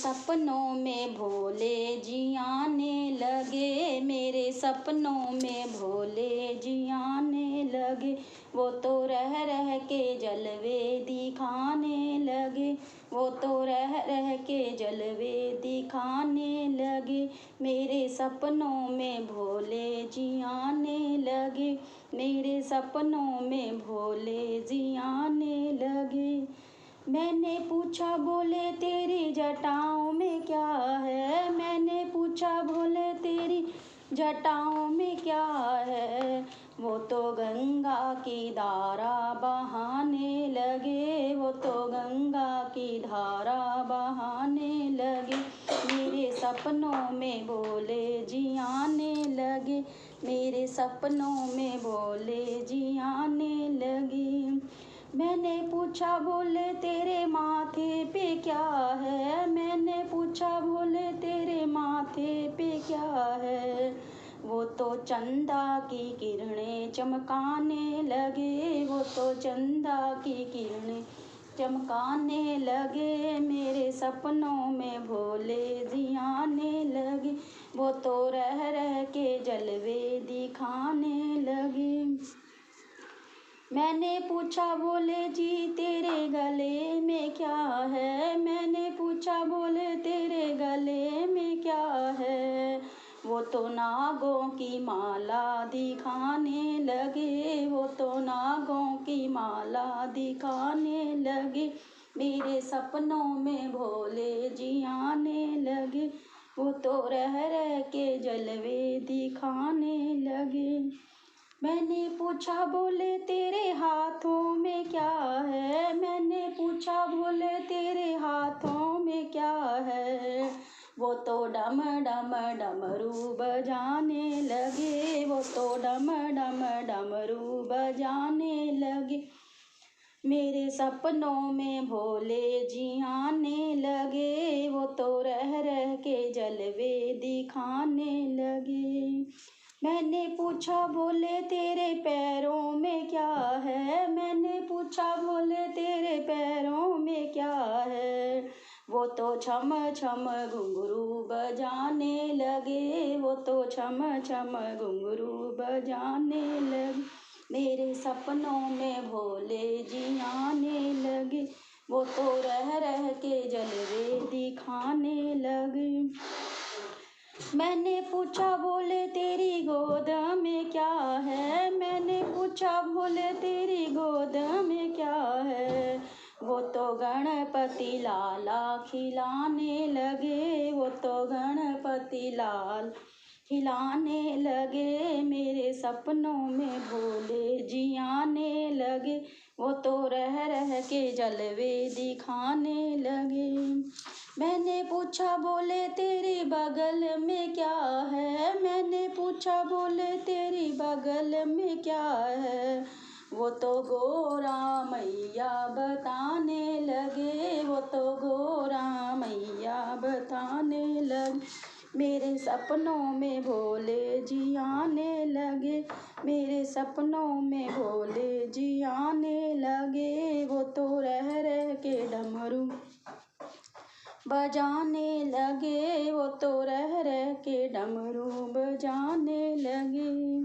सपनों में भोले जी आने लगे, मेरे सपनों में भोले जी आने लगे। वो तो रह रह के जलवे दिखाने लगे, वो तो रह रह के जलवे दिखाने लगे। मेरे सपनों में भोले जी आने लगे, मेरे सपनों में भोले जी आने लगे। मैंने पूछा बोले तेरी जटाओं में क्या है, मैंने पूछा बोले तेरी जटाओं में क्या है। वो तो गंगा की धारा बहाने लगे, वो तो गंगा की धारा बहाने लगे। मेरे सपनों में भोले जी आने लगे, मेरे सपनों में भोले जी आने लगे। मैंने पूछा बोले तेरे माथे पे क्या है, मैंने पूछा बोले तेरे माथे पे क्या है। वो तो चंदा की किरणें चमकाने लगे, वो तो चंदा की किरणें चमकाने लगे। मेरे सपनों में भोले जी आने लगे, वो तो रह रह के जलवे दिखाने लगे। मैंने पूछा बोले जी तेरे गले में क्या है, मैंने पूछा बोले तेरे गले में क्या है। वो तो नागों की माला दिखाने लगे, वो तो नागों की माला दिखाने लगे। मेरे सपनों में भोले जी आने लगे, वो तो रह रह के जलवे दिखाने लगे। मैंने पूछा बोले तेरे हाथों में क्या है, मैंने पूछा बोले तेरे हाथों में क्या है। वो तो डम डम डमरू बजाने लगे, वो तो डम डम डमरू बजाने लगे। मेरे सपनों में भोले जी आने लगे, वो तो रह रह के जलवे दिखाने लगे। मैंने पूछा बोले तेरे पैरों में क्या है, मैंने पूछा बोले तेरे पैरों में क्या है। वो तो छम छम घुंघरू बजाने लगे, वो तो छम छम घुंघरू बजाने लगे। मेरे सपनों में भोले जी आने लगे, वो तो रह रह के जलवे दिखाने लगे। मैंने पूछा बोले तेरी गोद में क्या है, मैंने पूछा बोले तेरी गोद में क्या है। वो तो गणपति लाला खिलाने लगे, वो तो गणपति लाल खिलाने लगे। मेरे सपनों में भोले जी आने लगे, वो तो रह रह के जलवे दिखाने लगे। मैंने पूछा बोले तेरी बगल में क्या है, मैंने पूछा बोले तेरी बगल में क्या है। वो तो गोरा मैया बताने लगे, वो तो गोरा मैया बताने लगे। मेरे सपनों में भोले जी आने लगे, मेरे सपनों में भोले जी आने लगे। वो तो रह रह के डमरू बजाने लगे, वो तो रह रह के डमरू बजाने लगे।